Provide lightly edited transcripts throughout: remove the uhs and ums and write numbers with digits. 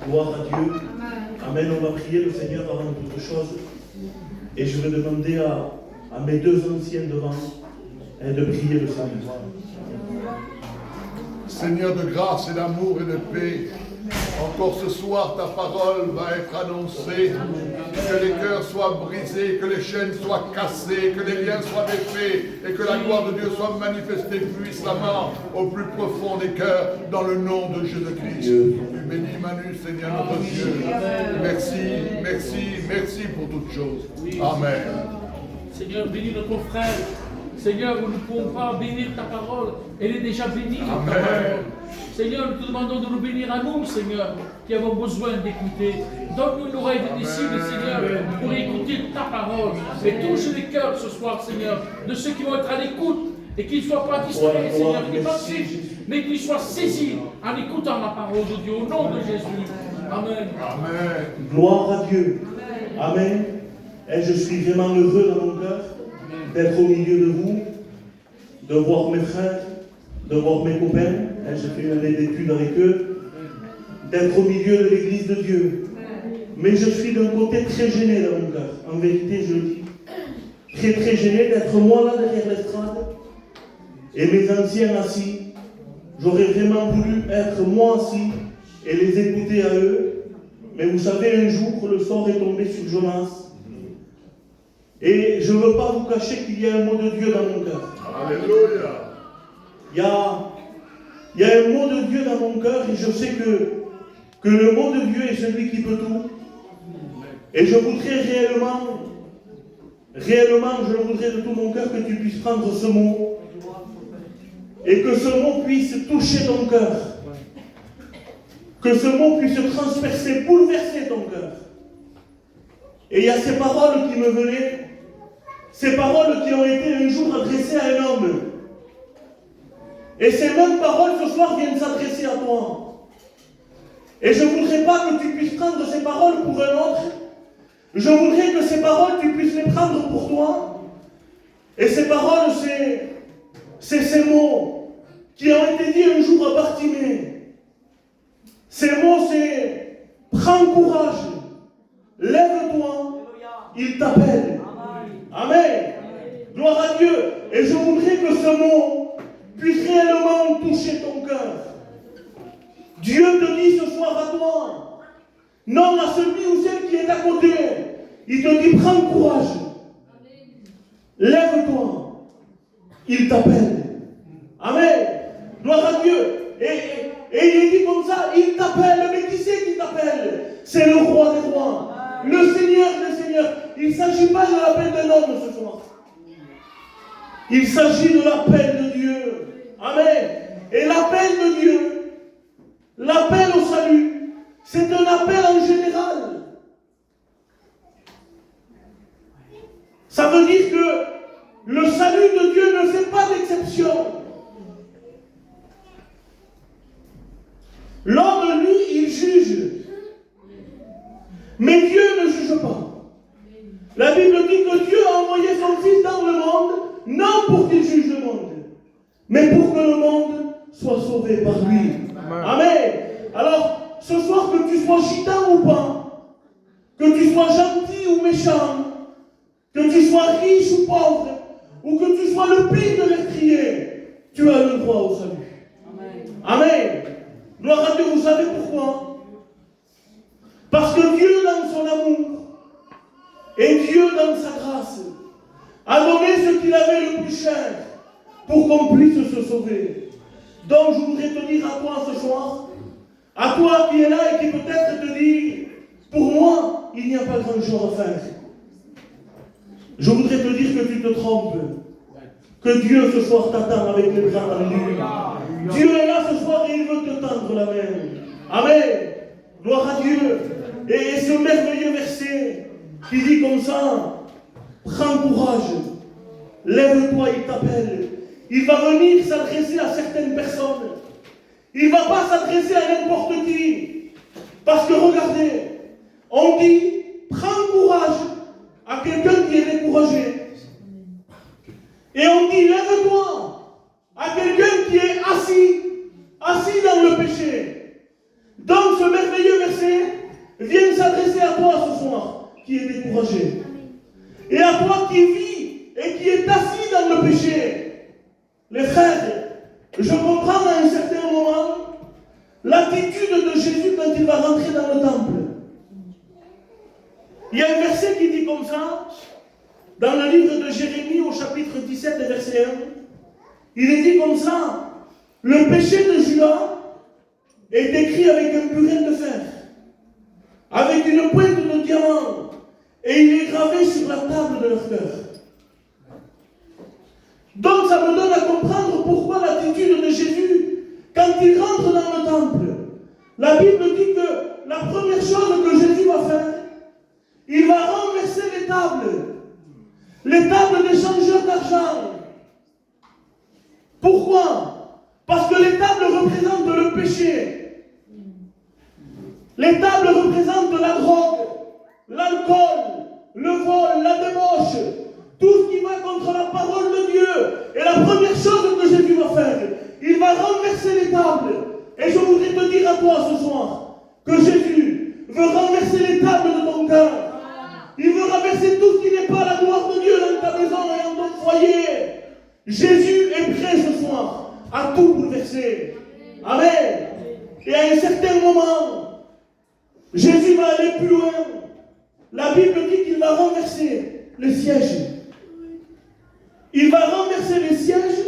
Gloire à Dieu. Amen. On va prier le Seigneur avant toute chose. Et je vais demander à mes deux anciens devant de prier le Seigneur. Seigneur de grâce et d'amour et de paix, encore ce soir ta parole va être annoncée, que les cœurs soient brisés, que les chaînes soient cassées, que les liens soient défaits et que la gloire de Dieu soit manifestée puissamment au plus profond des cœurs dans le nom de Jésus-Christ. Tu bénis Manu, Seigneur notre Dieu. Merci, merci, merci pour toutes choses. Amen. Seigneur, bénis notre frère. Seigneur, nous ne pouvons pas bénir ta parole. Elle est déjà bénie. Amen. Seigneur, nous te demandons de nous bénir à nous, Seigneur, qui avons besoin d'écouter. Donne-nous une oreille de disciples, Seigneur, pour écouter ta parole. Et touche les cœurs ce soir, Seigneur, de ceux qui vont être à l'écoute et qu'ils ne soient pas distraits, Seigneur, ni passifs, mais qu'ils soient saisis en écoutant la parole de Dieu au nom de Jésus. Amen. Amen. Gloire à Dieu. Amen. Et je suis vraiment heureux dans mon cœur d'être au milieu de vous, de voir mes frères, de voir mes copains. J'ai fait une année d'études avec eux, d'être au milieu de l'église de Dieu. Mais je suis d'un côté très gêné dans mon cœur. En vérité, je le dis. Très très gêné d'être moi là derrière l'estrade et mes anciens assis. J'aurais vraiment voulu être moi assis et les écouter à eux. Mais vous savez, un jour, le sort est tombé sur Jonas. Et je ne veux pas vous cacher qu'il y a un mot de Dieu dans mon cœur. Alléluia. Il y a un mot de Dieu dans mon cœur et je sais que le mot de Dieu est celui qui peut tout. Et je voudrais réellement, je voudrais de tout mon cœur que tu puisses prendre ce mot et que ce mot puisse toucher ton cœur. Que ce mot puisse transpercer, bouleverser ton cœur. Et il y a ces paroles qui me venaient, ces paroles qui ont été un jour adressées à un homme. Et ces mêmes paroles ce soir viennent s'adresser à toi. Et je ne voudrais pas que tu puisses prendre ces paroles pour un autre. Je voudrais que ces paroles, tu puisses les prendre pour toi. Et ces paroles, c'est ces mots qui ont été dits un jour à Bartimée. Ces mots, c'est « Prends courage, lève-toi, il t'appelle. » Amen. Gloire à Dieu. Et je voudrais que ce mot puisse réellement toucher ton cœur. Dieu te dit ce soir à toi, non à celui ou celle qui est à côté, il te dit prends courage, lève-toi, il t'appelle. Amen. Gloire à Dieu. Et il est dit comme ça, il t'appelle, mais qui c'est qui t'appelle? C'est le roi des rois, le Seigneur des seigneurs. Il ne s'agit pas de l'appel d'un homme ce soir. Il s'agit de l'appel de Dieu. Amen. Et l'appel de Dieu, l'appel au salut, c'est un appel en général. Ça veut dire que le salut de Dieu ne fait pas d'exception. L'homme, lui, il juge. Mais Dieu ne juge pas. La Bible dit que Dieu a envoyé son Fils dans le monde, non pour qu'il juge le monde, mais pour que le monde soit sauvé par lui. Amen. Alors, ce soir, que tu sois gitan ou pas, que tu sois gentil ou méchant, que tu sois riche ou pauvre, ou que tu sois le pire de l'être, tu as le droit au salut. Amen. Gloire à Dieu, vous savez pourquoi? Parce que Dieu, dans son amour, et Dieu, dans sa grâce, a donné ce qu'il avait le plus cher pour qu'on puisse se sauver. Donc, je voudrais te dire à toi ce soir, à toi qui es là et qui peut-être te dit, pour moi, il n'y a pas grand-chose à faire. Je voudrais te dire que tu te trompes. Que Dieu ce soir t'attend avec les bras tendus. Dieu est là ce soir et il veut te tendre la main. Amen. Gloire à Dieu. Et ce merveilleux verset qui dit comme ça, prends courage, lève-toi, il t'appelle. Il va venir s'adresser à certaines personnes. Il ne va pas s'adresser à n'importe qui. Parce que regardez, on dit, prends courage à quelqu'un qui est découragé. Et on dit, lève-toi à quelqu'un qui est assis dans le péché. Donc ce merveilleux verset qui est découragé. Et à toi qui vis et qui est assis dans le péché. Les frères, je comprends à un certain moment l'attitude de Jésus quand il va rentrer dans le temple. Il y a un verset qui dit comme ça, dans le livre de Jérémie au chapitre 17 et verset 1, il est dit comme ça, le péché de Judas est écrit avec un burin de fer, avec une pointe de diamant, et il est gravé sur la table de leur cœur. Donc ça me donne à comprendre pourquoi l'attitude de Jésus, quand il rentre dans le temple, la Bible dit que la première chose que Jésus va faire, il va renverser les tables des changeurs d'argent. Pourquoi? Parce que les tables représentent le péché. Les tables représentent la drogue, l'alcool, le vol, la débauche, tout ce qui va contre la parole de Dieu. Et la première chose que Jésus va faire, il va renverser les tables. Et je voudrais te dire à toi ce soir que Jésus veut renverser les tables de ton cœur. Il veut renverser tout ce qui n'est pas la gloire de Dieu dans ta maison et dans ton foyer. Jésus est prêt ce soir à tout bouleverser. Amen. Et à un certain moment, Jésus va aller plus loin. La Bible dit qu'il va renverser les sièges. Il va renverser les sièges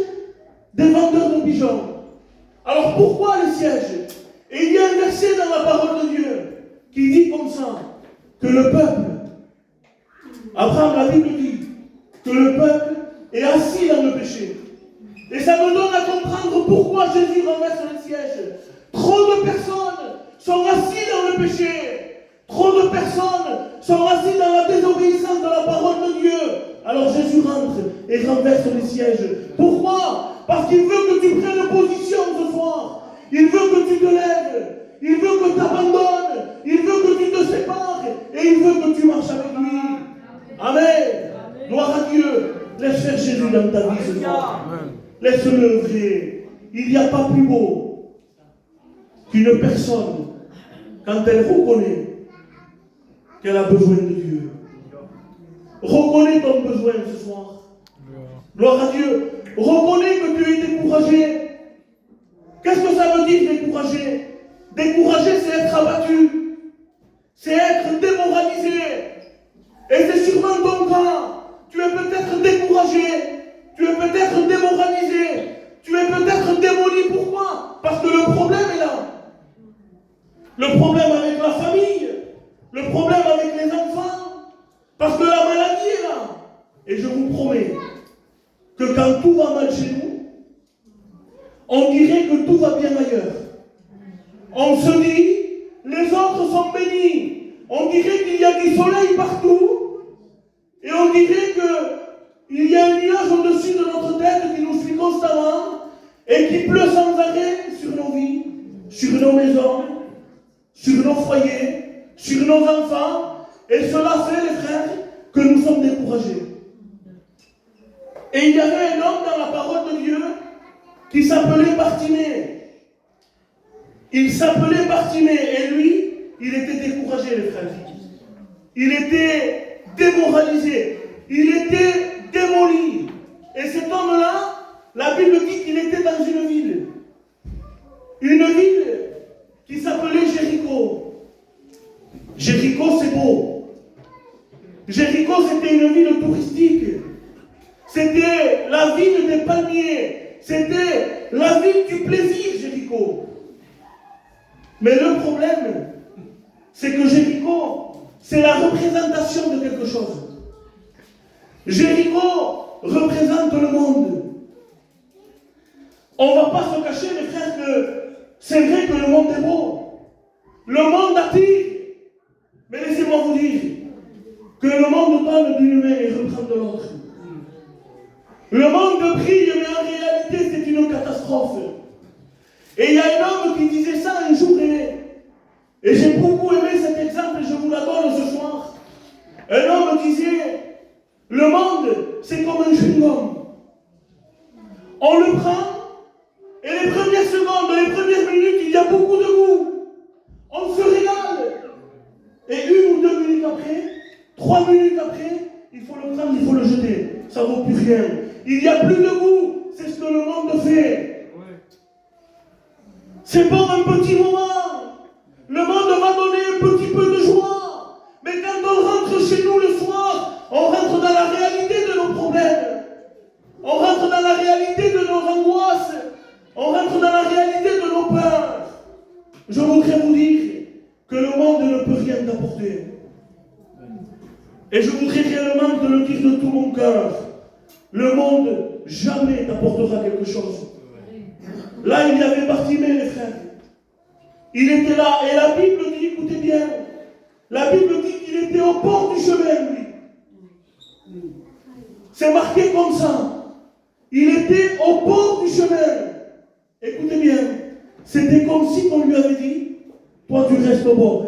des vendeurs de pigeons. Alors pourquoi les sièges? Et il y a un verset dans la parole de Dieu qui dit comme ça, que le peuple, Abraham, la Bible dit, que le peuple est assis dans le péché. Et ça me donne à comprendre pourquoi Jésus renverse les sièges. Trop de personnes sont assis dans le péché. Trop de personnes sont assis dans la désobéissance de la parole de Dieu. Alors Jésus rentre et renverse les sièges. Pourquoi? Parce qu'il veut que tu prennes position ce soir. Il veut que tu te lèves. Il veut que tu abandonnes. Il veut que tu te sépares. Et il veut que tu marches avec lui. Amen. Gloire à Dieu. Laisse faire Jésus dans ta vie ce soir. Laisse-le œuvrer. Il n'y a pas plus beau qu'une personne, quand elle reconnaît qu'elle a besoin de Dieu. Reconnais ton besoin ce soir. Gloire à Dieu. Reconnais que tu es découragé. Qu'est-ce que ça veut dire découragé? Découragé, c'est être abattu. C'est être démoralisé. Et c'est sûrement ton cas. Tu es peut-être découragé. Tu es peut-être démoralisé. Tu es peut-être démoli. Pourquoi? Parce que le problème est là. Le problème avec la famille. Le problème avec les enfants. Parce que la maladie est là. Et je vous promets que quand tout va mal chez nous, on dirait que tout va bien ailleurs. On se dit, les autres sont bénis. On dirait qu'il y a du soleil partout. Et on dirait qu'il y a un nuage au-dessus de notre tête qui nous suit constamment et qui pleut sans arrêt sur nos vies, sur nos maisons, sur nos foyers, sur nos enfants. Et cela fait, les frères, que nous sommes découragés. Et il y avait un homme dans la parole de Dieu qui s'appelait Bartimée. Il s'appelait Bartimée et lui, il était découragé, les frères. Il était démoralisé. Il était démoli. Et cet homme-là, la Bible dit qu'il était dans une ville. Une ville qui s'appelait Jéricho. Jéricho, c'est beau. Jéricho, c'était une ville touristique. C'était la ville des palmiers. C'était la ville du plaisir, Jéricho. Mais le problème, c'est que Jéricho, c'est la représentation de quelque chose. Jéricho représente le monde. On ne va pas se cacher, les frères, que c'est vrai que le monde est beau. Le monde attire. Mais laissez-moi vous dire que le monde donne d'une main et reprend de l'autre. Le monde brille, mais en réalité, c'est une catastrophe. Et il y a un homme qui disait ça un jour, et j'ai beaucoup aimé cet exemple, et je vous la donne ce soir. Un homme disait, le monde, c'est comme un chewing-gum. On le prend, et les premières secondes, les premières minutes, il y a beaucoup de goût. On se régale. Et 1 ou 2 minutes après, 3 minutes après, il faut le prendre, il faut le jeter. Ça ne vaut plus rien. Il n'y a plus de goût. C'est ce que le monde fait. C'est bon un petit moment. Le monde va donner un petit peu de joie. Mais quand on rentre chez nous le soir, on rentre dans la réalité de nos problèmes. On rentre dans la réalité de nos angoisses. On rentre dans la réalité de nos peurs. Je voudrais vous dire que le monde ne peut rien t'apporter. Et je voudrais réellement te le dire de tout mon cœur. Le monde jamais t'apportera quelque chose. Là, il y avait Bartimée, les frères. Il était là, et la Bible dit, écoutez bien, la Bible dit qu'il était au bord du chemin, lui. C'est marqué comme ça. Il était au bord du chemin. Écoutez bien, c'était comme si on lui avait dit, toi tu restes au bord.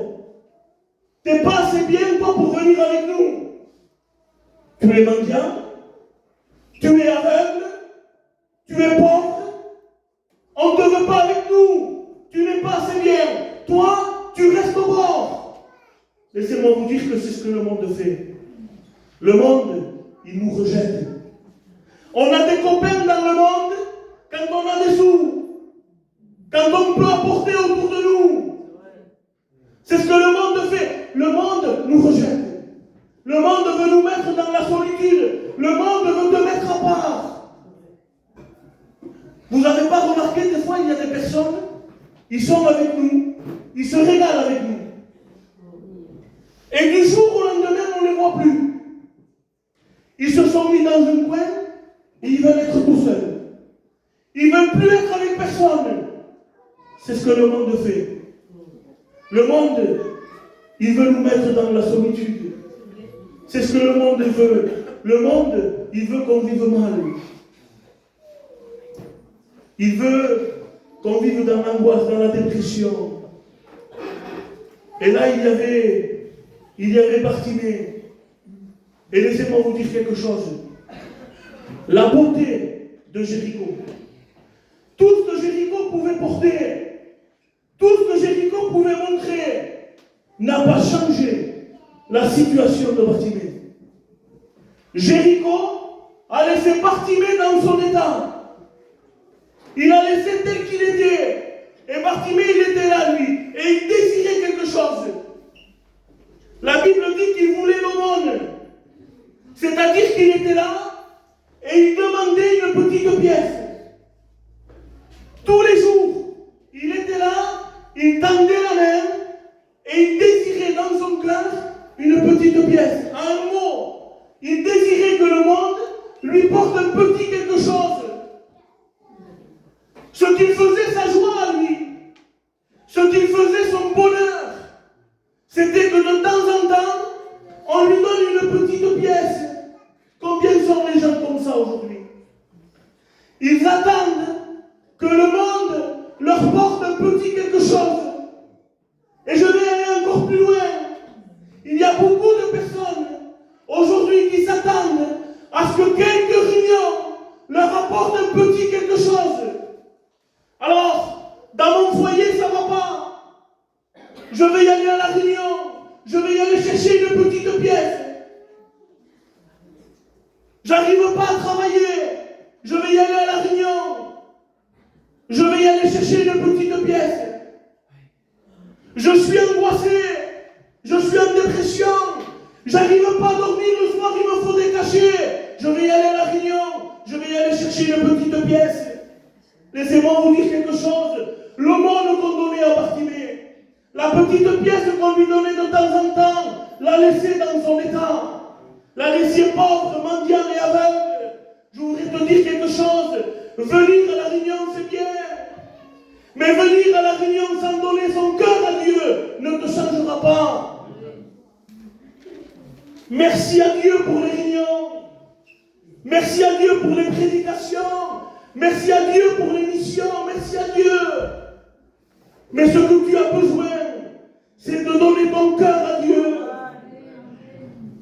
T'es pas assez bien, toi, pour venir avec nous. Tu es mendiant, tu es aveugle, tu es pauvre, on ne te veut pas avec nous, tu n'es pas assez bien, toi, tu restes au bord. Laissez-moi vous dire que c'est ce que le monde fait. Le monde, il nous rejette. On a des copains dans le monde quand on a des sous, quand on peut apporter autour de nous. C'est ce que le monde fait. Le monde nous rejette. Le monde veut nous mettre dans la solitude. Le monde veut te mettre à part. Vous n'avez pas remarqué, des fois, il y a des personnes, ils sont avec nous, ils se régalent avec nous. Et du jour au lendemain, on ne les voit plus. Ils se sont mis dans un coin et ils veulent être tout seuls. Ils ne veulent plus être avec personne. C'est ce que le monde fait. Le monde, il veut nous mettre dans la solitude. C'est ce que le monde veut. Le monde, il veut qu'on vive mal. Il veut qu'on vive dans l'angoisse, dans la dépression. Et là, il y avait Bartimée. Et laissez-moi vous dire quelque chose. La beauté de Jéricho. Tout ce que Jéricho pouvait porter, tout ce que Jéricho pouvait montrer, n'a pas changé la situation de Bartimée. Jéricho a laissé Bartimée dans son état. Il a laissé tel qu'il était. Et Bartimée, il était là, lui. Et il désirait quelque chose. La Bible dit qu'il voulait l'aumône. C'est-à-dire qu'il était là et il demandait une petite pièce. Tous les jours, il était là, il tendait la main et il désirait dans son cœur une petite pièce. En un mot, il désirait que le monde lui porte un petit quelque chose. Ce qu'il faisait sa joie à lui, ce qu'il faisait son bonheur, c'était que de temps en temps, on lui donne une petite pièce. Combien sont les gens comme ça aujourd'hui? Ils attendent que le monde leur porte un petit quelque chose. Et je vais aller encore plus loin. Il y a beaucoup de personnes aujourd'hui qui s'attendent à ce que quelques réunions leur apportent un petit quelque chose. Alors, dans mon foyer, ça ne va pas. Je vais y aller à la réunion. Je vais y aller chercher une petite pièce. J'arrive pas à travailler. Je vais y aller à la réunion. Je vais y aller chercher une petite pièce. Je suis angoissé. Je suis en dépression. J'arrive pas à dormir le soir, il me faut des cachets. Je vais y aller à la réunion. Je vais y aller chercher une petite pièce. Laissez-moi vous dire quelque chose. L'aumône qu'on donnait à Bartimée, la petite pièce qu'on lui donnait de temps en temps, l'a laissé dans son état. La laisser pauvre, mendiant et aveugle. Je voudrais te dire quelque chose. Venir à la réunion, c'est bien. Mais venir à la réunion sans donner son cœur à Dieu ne te changera pas. Merci à Dieu pour les réunions. Merci à Dieu pour les prédications. Merci à Dieu pour les missions. Merci à Dieu. Mais ce que tu as besoin, c'est de donner ton cœur à Dieu.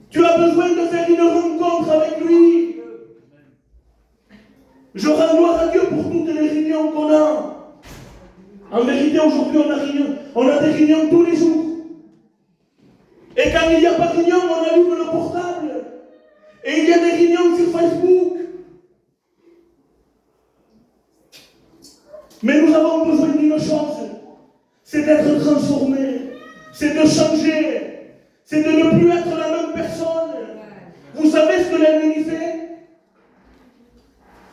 Tu as besoin de faire une rencontre avec lui. Je rends gloire à Dieu pour toutes les réunions qu'on a. En vérité, aujourd'hui, on a des réunions tous les jours. Et Et quand il n'y a pas de réunion, on allume le portable. Et il y a des réunions sur Facebook. Mais nous avons besoin d'une chose, c'est d'être transformés, c'est de changer, c'est de ne plus être la même personne. Vous savez ce que l'ennemi fait?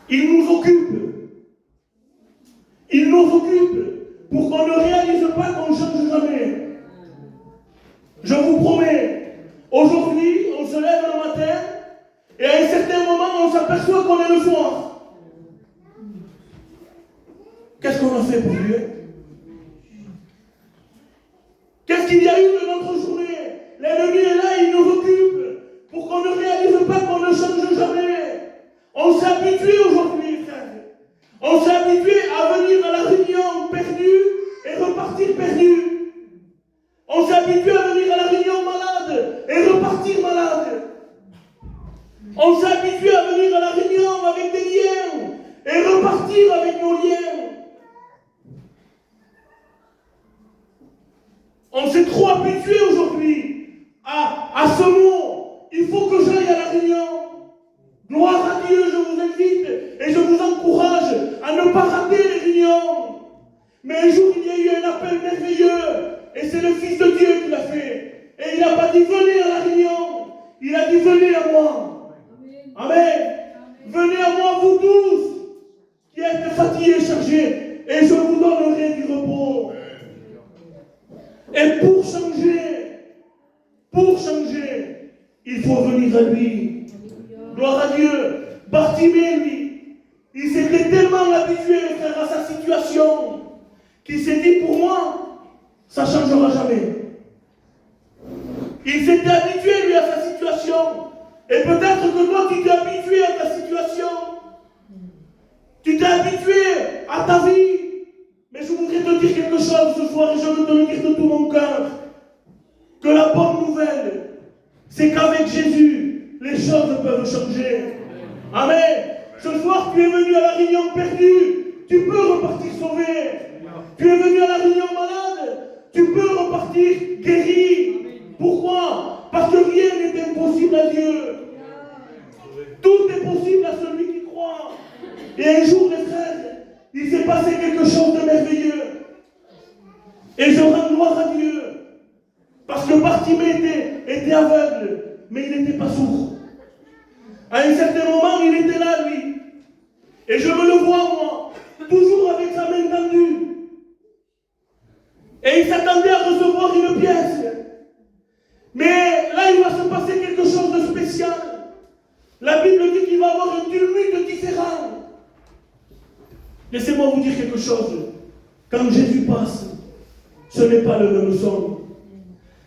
Il nous occupe. Il nous occupe pour qu'on ne réalise pas qu'on ne change jamais. Je vous promets, aujourd'hui, on se lève le matin et à un certain moment, on s'aperçoit qu'on est le soir. Qu'est-ce qu'on a fait pour Dieu? Qu'est-ce qu'il y a eu de notre journée? L'ennemi est là, il nous occupe pour qu'on ne réalise pas qu'on ne change jamais. On s'est habitué aujourd'hui, frère. On s'est habitué à venir à la réunion perdu et repartir perdu. On s'est habitué à venir à la réunion malade et repartir malade. On s'est habitué à venir à la réunion avec des liens et repartir avec nos liens. On s'est trop habitué aujourd'hui à ce mot. Il faut que j'aille à la réunion. Gloire à Dieu, je vous invite et je vous encourage à ne pas rater les réunions. Mais un jour, il y a eu un appel merveilleux et c'est le Fils de Dieu qui l'a fait. Et il n'a pas dit venez à la réunion. Il a dit venez à moi. Amen. Venez à moi, vous tous qui êtes fatigués et chargés, et je vous donnerai du repos. Et pour changer, il faut venir à lui. Gloire à Dieu. Bartimée, lui, il s'était tellement habitué, frère, à sa situation, qu'il s'est dit, pour moi, ça ne changera jamais. Il s'était habitué, lui, à sa situation. Et peut-être que toi, tu t'es habitué à ta situation. Tu t'es habitué à ta vie. Mais je voudrais te dire quelque chose ce soir, et je veux te le dire de tout mon cœur. Que la bonne nouvelle, c'est qu'avec Jésus, les choses peuvent changer. Amen. Ce soir, tu es venu à la réunion perdue, tu peux repartir sauvé. Tu es venu à la réunion malade, tu peux repartir guéri. Pourquoi? Parce que rien n'est impossible à Dieu. Tout est possible à celui qui croit. Et un jour, les frères, il s'est passé quelque chose de merveilleux. Et je rends gloire à Dieu. Parce que Bartimée était aveugle, mais il n'était pas sourd. À un certain moment, il était là, lui. Et je me le vois, moi, toujours avec sa main tendue. Et il s'attendait à recevoir une pièce. Mais là, il va se passer quelque chose de spécial. La Bible dit qu'il va y avoir un tumulte différent. Laissez-moi vous dire quelque chose. Quand Jésus passe, ce n'est pas le même son.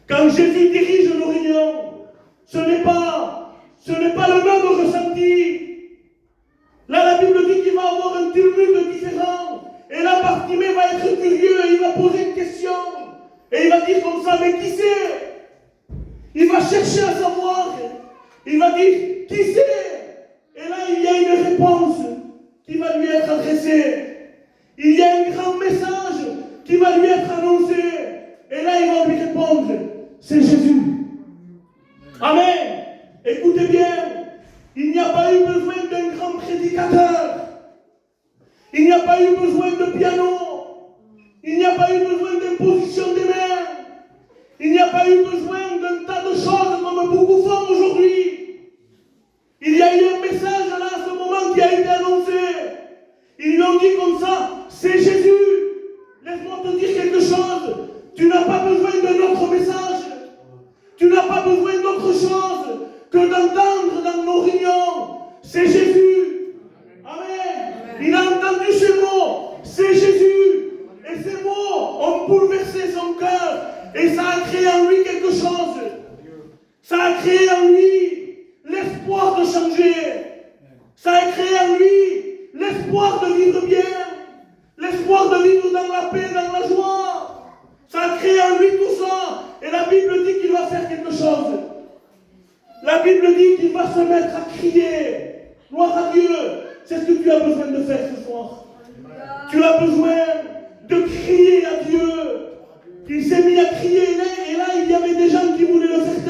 Quand Jésus dirige nos réunions, ce n'est pas le même ressenti. Là, la Bible dit qu'il va y avoir un tumulte différent. Et là, Bartimée va être curieux et il va poser une question. Et il va dire comme ça, mais qui c'est? Il va chercher à savoir. Il va dire, qui c'est? Et là, il y a une réponse qui va lui être adressée. Il y a un grand message qui va lui être annoncé. Et là, il va lui répondre, c'est Jésus. Amen. Écoutez bien, il n'y a pas eu besoin d'un grand prédicateur. Il n'y a pas eu besoin de piano. Il n'y a pas eu besoin d'imposition des mains. Il n'y a pas eu besoin d'un tas de choses comme beaucoup font aujourd'hui. Il y a eu un message là à ce moment qui a été annoncé. Ils lui ont dit comme ça, c'est Jésus. Laisse-moi te dire quelque chose. Tu n'as pas besoin d'un autre message. Tu n'as pas besoin d'autre chose que d'entendre dans nos réunions, c'est Jésus. Amen. Il a entendu ces mots, c'est Jésus. Et ces mots ont bouleversé son cœur. Et ça a créé en lui quelque chose. Ça a créé en lui l'espoir de changer. Ça a créé en lui l'espoir de vivre bien. L'espoir de vivre dans la paix, dans la joie. Ça a créé en lui tout ça. Et la Bible dit qu'il va faire quelque chose. La Bible dit qu'il va se mettre à crier. Gloire à Dieu. C'est ce que tu as besoin de faire ce soir. Tu as besoin de crier à Dieu. Il s'est mis à crier et là, il y avait des gens qui voulaient le faire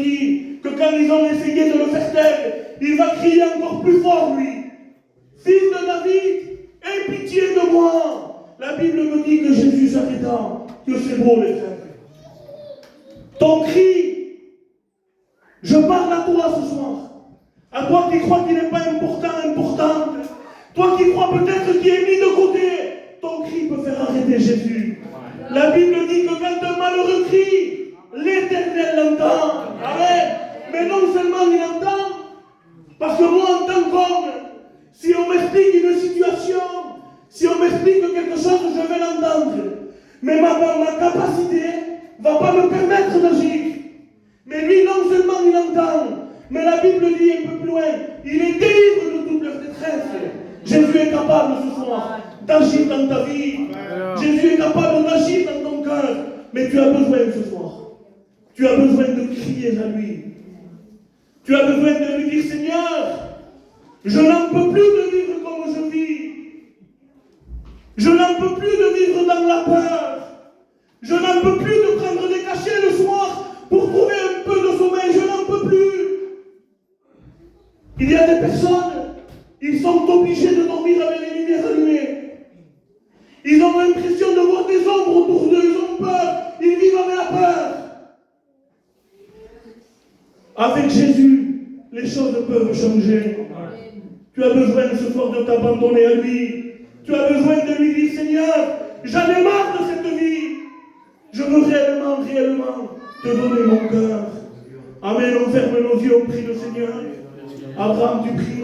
dit que quand ils ont essayé de le faire taire, il va crier encore plus fort, lui. Fils de David, aie pitié de moi. La Bible me dit que Jésus s'arrêta, que c'est beau, les frères. Ton cri, je parle à toi ce soir. À toi qui crois qu'il n'est pas importante. Toi qui crois peut-être qu'il est mis de côté. Ton cri peut faire arrêter Jésus. La Bible dit que quand un malheureux crie, l'Éternel l'entend. Amen. Mais non seulement il entend, parce que moi en tant qu'homme, si on m'explique une situation, si on m'explique quelque chose, je vais l'entendre. Mais ma capacité ne va pas me permettre d'agir. Mais lui, non seulement il entend, mais la Bible dit un peu plus loin, il est délivre de toute leur détresse. Jésus est capable ce soir d'agir dans ta vie. Jésus est capable d'agir dans ton cœur. Mais tu as besoin ce soir. Tu as besoin de crier à lui. Tu as besoin de lui dire, Seigneur, je n'en peux plus de vivre comme je vis. Je n'en peux plus de vivre dans la peur. Je n'en peux plus de prendre des cachets le soir pour trouver un peu de sommeil. Je n'en peux plus. Il y a des personnes, ils sont obligés de dormir avec les lumières allumées. Ils ont l'impression de voir des ombres autour d'eux. Ils ont peur. Ils vivent avec la peur. Avec Jésus, les choses peuvent changer. Tu as besoin ce soir de t'abandonner à lui. Tu as besoin de lui dire, Seigneur, j'en ai marre de cette vie. Je veux réellement te donner mon cœur. Amen. On ferme nos yeux, on prie le Seigneur. Abraham, tu pries.